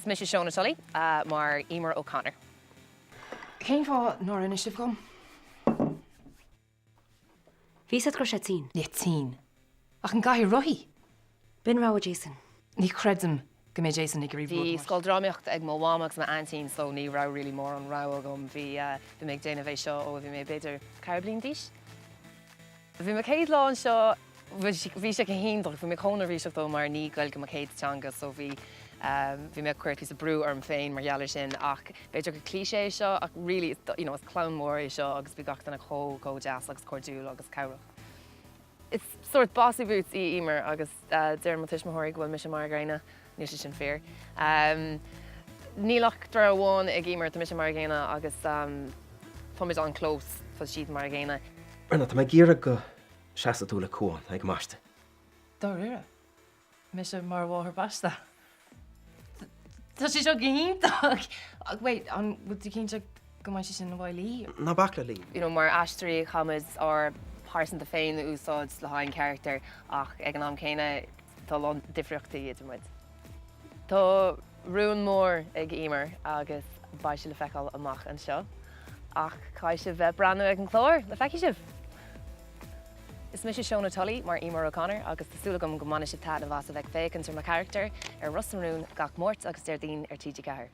Is mis Seóna Tully mar Eimear O'Connor. Céim fá nóir ina sibh gom? Bhí gur sé tí. Ní tí. Ach an gaiir roihí. Bin rá Jason. Ní credum go méid Jason ag Bhí scoildráimeocht ag mo bhámach na antín so ní rá really mór an rá agam bhí méid déanamh é seo ó bhí mé beidir ceir bliain díos. Bhí me céad láin seo bhí sé go híndach bhí me chónar bhí seach dó mar ní gail go mo céad teanga so bhí me cuirt lís a brú arm féin mar gheallar sin ach beidir go cliché seo ach really is clown mór é seo agus bhí gach na có jazz agus cordúil agus cabhra. It's sort of bossy boots í Eimear agus dermatis mathirí gohfuil mis mar gaine ní sé sin fear. Nílach dra bháin ag Eimear mis mar gaine agus fomid an clós fa siad mar gaine. Brenna, tá ggéire go seaasa tú le cóin ag máiste. Dá rire. Mis mar bháthair basta. Tá sé seo gihíntaach. Wait, an bhd cínte go mai sin bhhailí? Na bacla lí. Mar aistrí chamas or páirt de féin na úsáid le hain Carachtar ach ag an am céine tá lán difriochtaí idir muid. Tá rún mór ag Eimear agus bhaid le feiceáil amach an seo ach cai se bheith breanú ag an chlár le feici sibh. Is mis Seóna Tully mar Eimear O'Connor agus tásúlagam go mana si tá a bhas a bheith fécinn mar Carachtar ar Russamrún gach mórt agus déir daoin ar TG Gclár.